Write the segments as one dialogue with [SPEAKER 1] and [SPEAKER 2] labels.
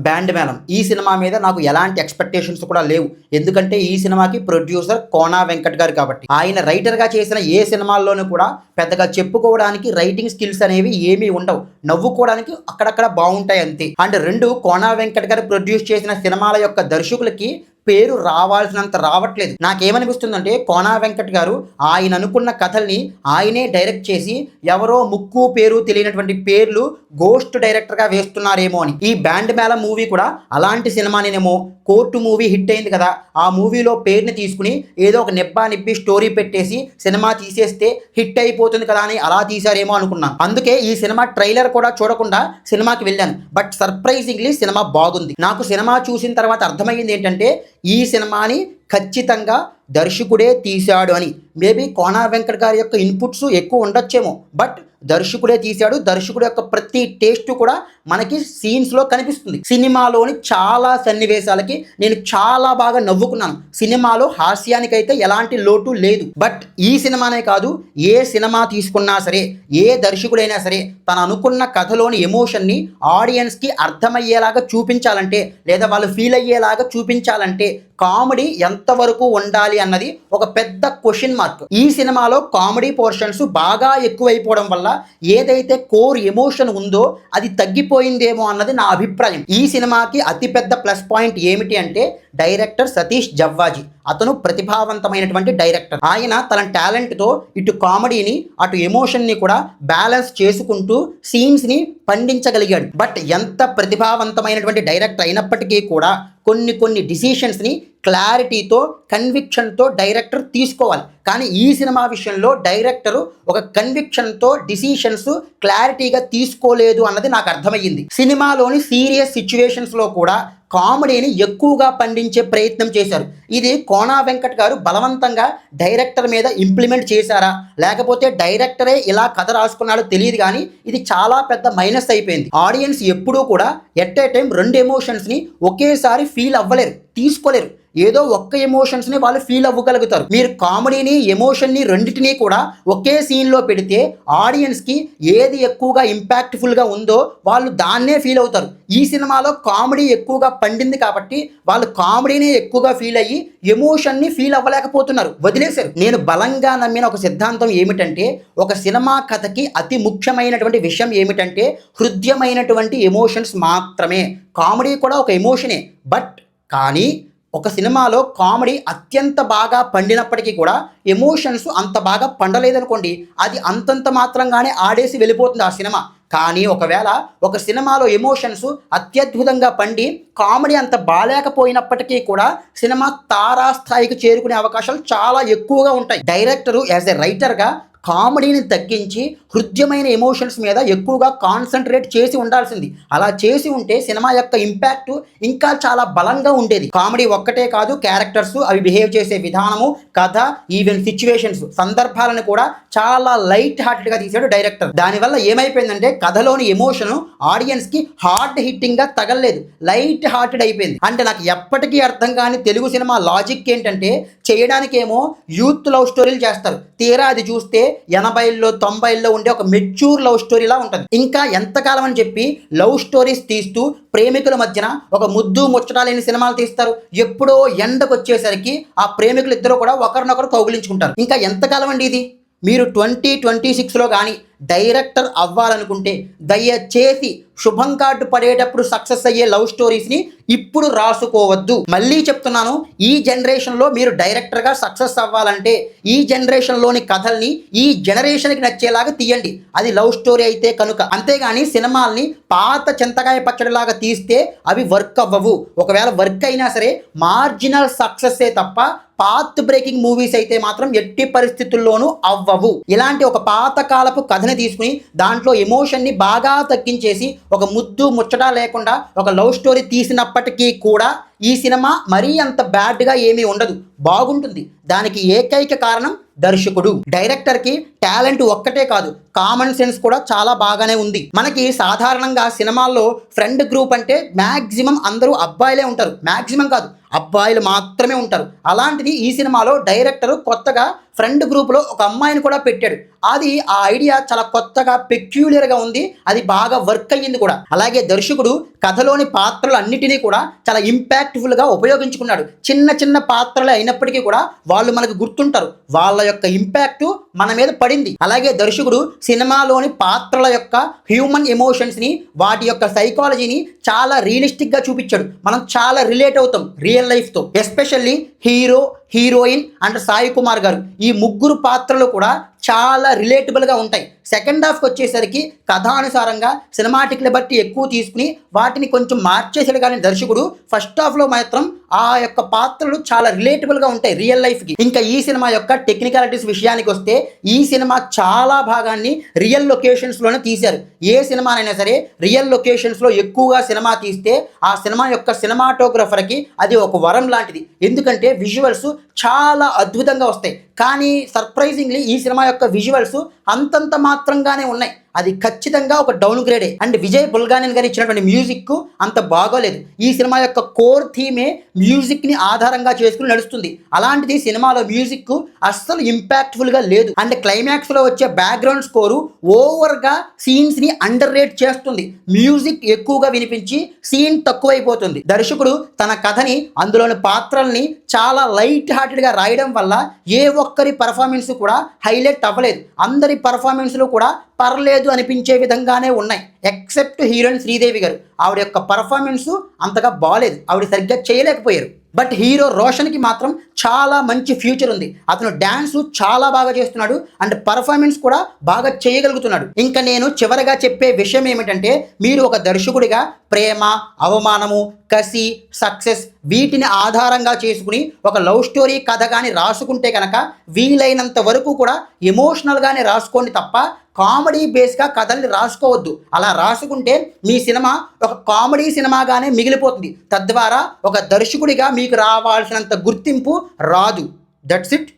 [SPEAKER 1] Band మేళం ఈ cinema మీద నాకు ఎలాంటి ఎక్స్పెక్టేషన్స్ కూడా లేవు. ఎందుకంటే ఈ సినిమాకి ప్రొడ్యూసర్ కోనా వెంకట్ గారు కాబట్టి. ఆయన రైటర్గా చేసిన ఏ సినిమాల్లోనూ కూడా పెద్దగా చెప్పుకోవడానికి రైటింగ్ స్కిల్స్ అనేవి ఏమీ ఉండవు. నవ్వుకోవడానికి అక్కడక్కడ బాగుంటాయి అంతే. అండ్ రెండు, కోనా వెంకట్ గారు ప్రొడ్యూస్ చేసిన సినిమాల యొక్క దర్శకులకి పేరు రావాల్సినంత రావట్లేదు. నాకేమనిపిస్తుందంటే కోనా వెంకట్ గారు ఆయన అనుకున్న కథల్ని ఆయనే డైరెక్ట్ చేసి ఎవరో ముక్కు పేరు తెలియనటువంటి పేర్లు గోస్ట్ డైరెక్టర్గా వేస్తున్నారేమో అని. ఈ బ్యాండ్ మేళం మూవీ కూడా అలాంటి సినిమానేమో. కోర్టు మూవీ హిట్ అయింది కదా, ఆ మూవీలో పేరుని తీసుకుని ఏదో ఒక నిబ్బి స్టోరీ పెట్టేసి సినిమా తీసేస్తే హిట్ అయిపోతుంది కదా అని అలా తీశారేమో అనుకున్నాను. అందుకే ఈ సినిమా ట్రైలర్ కూడా చూడకుండా సినిమాకి వెళ్ళాను. బట్ సర్ప్రైజింగ్లీ సినిమా బాగుంది. నాకు సినిమా చూసిన తర్వాత అర్థమైంది ఏంటంటే ఈ సినిమాని ఖచ్చితంగా దర్శకుడే తీశాడు అని. మేబీ కోనా వెంకట్ గారి యొక్క ఇన్పుట్స్ ఎక్కువ ఉండొచ్చేమో, బట్ దర్శకుడే తీశాడు. దర్శకుడు యొక్క ప్రతి టేస్ట్ కూడా మనకి సీన్స్లో కనిపిస్తుంది. సినిమాలోని చాలా సన్నివేశాలకి నేను చాలా బాగా నవ్వుకున్నాను. సినిమాలో హాస్యానికైతే ఎలాంటి లోటు లేదు. బట్ ఈ సినిమానే కాదు, ఏ సినిమా తీసుకున్నా సరే, ఏ దర్శకుడైనా సరే తను అనుకున్న కథలోని ఎమోషన్ని ఆడియన్స్కి అర్థమయ్యేలాగా చూపించాలంటే, లేదా వాళ్ళు ఫీల్ అయ్యేలాగా చూపించాలంటే కామెడీ ఎంతవరకు ఉండాలి అన్నది ఒక పెద్ద క్వశ్చన్ మార్క్. ఈ సినిమాలో కామెడీ పోర్షన్స్ బాగా ఎక్కువైపోవడం వల్ల ఏదైతే కోర్ ఎమోషన్ ఉందో అది తగ్గిపోయిందేమో అన్నది నా అభిప్రాయం. ఈ సినిమాకి అతిపెద్ద ప్లస్ పాయింట్ ఏమిటి అంటే డైరెక్టర్ సతీష్ జవ్వాజీ. అతను ప్రతిభావంతమైనటువంటి డైరెక్టర్. ఆయన తన టాలెంట్తో ఇటు కామెడీని అటు ఎమోషన్ని కూడా బ్యాలెన్స్ చేసుకుంటూ సీన్స్ని పండించగలిగాడు. బట్ ఎంత ప్రతిభావంతమైనటువంటి డైరెక్టర్ అయినప్పటికీ కూడా కొన్ని డిసిషన్స్ని క్లారిటీతో కన్విక్షన్తో డైరెక్టర్ తీసుకోవాలి. కానీ ఈ సినిమా విషయంలో డైరెక్టరు ఒక కన్విక్షన్తో డిసిషన్స్ క్లారిటీగా తీసుకోలేదు అన్నది నాకు అర్థమయ్యింది. సినిమాలోని సీరియస్ సిచ్యువేషన్స్లో కూడా కామెడీని ఎక్కువగా పండించే ప్రయత్నం చేశారు. ఇది కోనా వెంకట్ గారు బలవంతంగా డైరెక్టర్ మీద ఇంప్లిమెంట్ చేశారా, లేకపోతే డైరెక్టరే ఇలా కథ రాసుకున్నాడో తెలియదు, కానీ ఇది చాలా పెద్ద మైనస్ అయిపోయింది. ఆడియన్స్ ఎప్పుడూ కూడా ఎట్ ఏ టైం రెండు ఎమోషన్స్ని ఒకేసారి ఫీల్ అవ్వలేరు, తీసుకోలేరు. ఏదో ఒక్క ఎమోషన్స్ని వాళ్ళు ఫీల్ అవ్వగలుగుతారు. మీరు కామెడీని ఎమోషన్ని రెండింటినీ కూడా ఒకే సీన్లో పెడితే ఆడియన్స్కి ఏది ఎక్కువగా ఇంపాక్ట్ఫుల్గా ఉందో వాళ్ళు దాన్నే ఫీల్ అవుతారు. ఈ సినిమాలో కామెడీ ఎక్కువగా పండింది కాబట్టి వాళ్ళు కామెడీనే ఎక్కువగా ఫీల్ అయ్యి ఎమోషన్ని ఫీల్ అవ్వలేకపోతున్నారు, వదిలేశారు. నేను బలంగా నమ్మిన ఒక సిద్ధాంతం ఏమిటంటే, ఒక సినిమా కథకి అతి ముఖ్యమైనటువంటి విషయం ఏమిటంటే హృదయమైనటువంటి ఎమోషన్స్ మాత్రమే. కామెడీ కూడా ఒక ఎమోషనే. బట్ కానీ ఒక సినిమాలో కామెడీ అత్యంత బాగా పండినప్పటికీ కూడా ఎమోషన్స్ అంత బాగా పండలేదనుకోండి, అది అంతంత మాత్రంగానే ఆడేసి వెళ్ళిపోతుంది ఆ సినిమా. కానీ ఒకవేళ ఒక సినిమాలో ఎమోషన్స్ అత్యద్భుతంగా పండి కామెడీ అంత బాలేకపోయినప్పటికీ కూడా సినిమా తారాస్థాయికి చేరుకునే అవకాశాలు చాలా ఎక్కువగా ఉంటాయి. డైరెక్టరు యాజ్ ఎ రైటర్గా కామెడీని తగ్గించి హృదయమైన ఎమోషన్స్ మీద ఎక్కువగా కాన్సన్ట్రేట్ చేసి ఉండాల్సింది. అలా చేసి ఉంటే సినిమా యొక్క ఇంపాక్ట్ ఇంకా చాలా బలంగా ఉండేది. కామెడీ ఒక్కటే కాదు, క్యారెక్టర్స్, అవి బిహేవ్ చేసే విధానము, కథ, ఈవెన్ సిచ్యువేషన్స్, సందర్భాలను కూడా చాలా లైట్ హార్టెడ్గా తీశాడు డైరెక్టర్. దానివల్ల ఏమైపోయిందంటే కథలోని ఎమోషన్ ఆడియన్స్కి హార్డ్ హిట్టింగ్గా తగలలేదు, లైట్ హార్టెడ్ అయిపోయింది. అంటే నాకు ఎప్పటికీ అర్థం కాని తెలుగు సినిమా లాజిక్ ఏంటంటే, చేయడానికేమో యూత్ లవ్ స్టోరీలు చేస్తారు, తీరా అది చూస్తే 80ల్లో 90ల్లో ఉండే ఒక మెచ్యూర్ లవ్ స్టోరీలా ఉంటుంది. ఇంకా ఎంతకాలం అని చెప్పి లవ్ స్టోరీస్ తీస్తూ ప్రేమికుల మధ్యన ఒక ముద్దు ముచ్చట లేని సినిమాలు తీస్తారు. ఎప్పుడో ఎండకు వచ్చేసరికి ఆ ప్రేమికులు ఇద్దరు కూడా ఒకరినొకరు కౌగిలించుకుంటారు. ఇంకా ఎంతకాలం అండి ఇది? మీరు 2026లో కానీ డైరెక్టర్ అవ్వాలనుకుంటే దయచేసి శుభం కార్డు పడేటప్పుడు సక్సెస్ అయ్యే లవ్ స్టోరీస్ని ఇప్పుడు రాసుకోవద్దు. మళ్ళీ చెప్తున్నాను, ఈ జనరేషన్లో మీరు డైరెక్టర్గా సక్సెస్ అవ్వాలంటే ఈ జనరేషన్లోని కథల్ని ఈ జనరేషన్కి నచ్చేలాగా తీయండి, అది లవ్ స్టోరీ అయితే కనుక. అంతేగాని సినిమాల్ని పాత చింతకాయ పచ్చడిలాగా తీస్తే అవి వర్క్ అవ్వవు. ఒకవేళ వర్క్ అయినా సరే మార్జినల్ సక్సెస్సే తప్ప పాత్ బ్రేకింగ్ మూవీస్ అయితే మాత్రం ఎట్టి పరిస్థితుల్లోనూ అవ్వవు. ఇలాంటి ఒక పాత కాలపు కథని తీసుకుని దాంట్లో ఎమోషన్ని బాగా తగ్గించేసి ఒక ముద్దు ముచ్చట లేకుండా ఒక లవ్ స్టోరీ తీసినప్పటికీ కూడా ఈ సినిమా మరీ అంత బ్యాడ్గా ఏమీ ఉండదు, బాగుంటుంది. దానికి ఏకైక కారణం దర్శకుడు. డైరెక్టర్కి టాలెంట్ ఒక్కటే కాదు, కామన్ సెన్స్ కూడా చాలా బాగానే ఉంది. మనకి సాధారణంగా సినిమాల్లో ఫ్రెండ్ గ్రూప్ అంటే మ్యాక్సిమం అందరూ అబ్బాయిలే ఉంటారు, మ్యాక్సిమం కాదు అబ్బాయిలు మాత్రమే ఉంటారు. అలాంటిది ఈ సినిమాలో డైరెక్టర్ కొత్తగా ఫ్రెండ్ గ్రూప్లో ఒక అమ్మాయిని కూడా పెట్టాడు. అది ఆ ఐడియా చాలా కొత్తగా పెక్యూలియర్గా ఉంది, అది బాగా వర్క్ అయ్యింది కూడా. అలాగే దర్శకుడు కథలోని పాత్రలు అన్నిటినీ కూడా చాలా ఇంపాక్ట్ఫుల్గా ఉపయోగించుకున్నాడు. చిన్న చిన్న పాత్రలు అయినప్పటికీ కూడా వాళ్ళు మనకు గుర్తుంటారు, వాళ్ళ యొక్క ఇంపాక్ట్ మన మీద పడింది. అలాగే దర్శకుడు సినిమాలోని పాత్రల యొక్క హ్యూమన్ ఎమోషన్స్ని, వాటి యొక్క సైకాలజీని చాలా రియలిస్టిక్గా చూపించాడు. మనం చాలా రిలేట్ అవుతాం రియల్ లైఫ్తో. Especially hero, heroine and Sai Kumar గారు, ఈ ముగ్గురు పాత్రలు కూడా చాలా రిలేటబుల్గా ఉంటాయి. సెకండ్ హాఫ్కి వచ్చేసరికి కథానుసారంగా సినిమాటిక్ లిబర్టీ ఎక్కువ తీసుకుని వాటిని కొంచెం మార్చేసాడు. కానీ దర్శకుడు ఫస్ట్ హాఫ్లో మాత్రం ఆ యొక్క పాత్రలు చాలా రిలేటబుల్గా ఉంటాయి రియల్ లైఫ్కి. ఇంకా ఈ సినిమా యొక్క టెక్నికాలిటీస్ విషయానికి వస్తే ఈ సినిమా చాలా భాగాన్ని రియల్ లొకేషన్స్లోనే తీశారు. ఏ సినిమానైనా సరే రియల్ లొకేషన్స్లో ఎక్కువగా సినిమా తీస్తే ఆ సినిమా యొక్క సినిమాటోగ్రఫర్కి అది ఒక వరం లాంటిది. ఎందుకంటే విజువల్స్ చాలా అద్భుతంగా వస్తాయి. కానీ సర్ప్రైజింగ్లీ ఈ సినిమా యొక్క విజువల్స్ అంతంత మాత్రంగానే ఉన్నాయి. అది ఖచ్చితంగా ఒక డౌన్ గ్రేడే. అండ్ విజయ్ బుల్గానిన్ గారు ఇచ్చినటువంటి మ్యూజిక్ అంత బాగోలేదు. ఈ సినిమా యొక్క కోర్ థీమే మ్యూజిక్ని ఆధారంగా చేసుకుని నడుస్తుంది. అలాంటిది సినిమాలో మ్యూజిక్ అస్సలు ఇంపాక్ట్ఫుల్గా లేదు. అండ్ క్లైమాక్స్లో వచ్చే బ్యాక్గ్రౌండ్ స్కోరు ఓవర్గా సీన్స్ని అండర్ రేట్ చేస్తుంది. మ్యూజిక్ ఎక్కువగా వినిపించి సీన్ తక్కువైపోతుంది. దర్శకుడు తన కథని, అందులోని పాత్రల్ని చాలా లైట్ హార్టెడ్గా రాయడం వల్ల ఏ ఒక్కరి పర్ఫార్మెన్స్ కూడా హైలైట్ అవ్వలేదు. అందరి పర్ఫార్మెన్స్లు కూడా పర్లేదు అనిపించే విధంగానే ఉన్నాయి, ఎక్సెప్ట్ హీరోయిన్ శ్రీదేవి గారు. ఆవిడ యొక్క పర్ఫార్మెన్స్ అంతగా బాగాలేదు, ఆవిడ సరిగ్గా చేయలేకపోయారు. బట్ హీరో రోషన్కి మాత్రం చాలా మంచి ఫ్యూచర్ ఉంది. అతను డ్యాన్స్ చాలా బాగా చేస్తున్నాడు అండ్ పర్ఫార్మెన్స్ కూడా బాగా చేయగలుగుతున్నాడు. ఇంకా నేను చివరగా చెప్పే విషయం ఏమిటంటే, మీరు ఒక దర్శకుడిగా ప్రేమ, అవమానము, కసి, సక్సెస్ వీటిని ఆధారంగా చేసుకుని ఒక లవ్ స్టోరీ కథ కానీ రాసుకుంటే కనుక వీలైనంత వరకు కూడా ఎమోషనల్గానే రాసుకోండి తప్ప కామెడీ బేస్గా కథల్ని రాసుకోవద్దు. అలా రాసుకుంటే మీ సినిమా ఒక కామెడీ సినిమాగానే మిగిలిపోతుంది. తద్వారా ఒక దర్శకుడిగా మీకు రావాల్సినంత గుర్తింపు రాదు. That's it.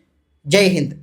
[SPEAKER 1] జై హింద్.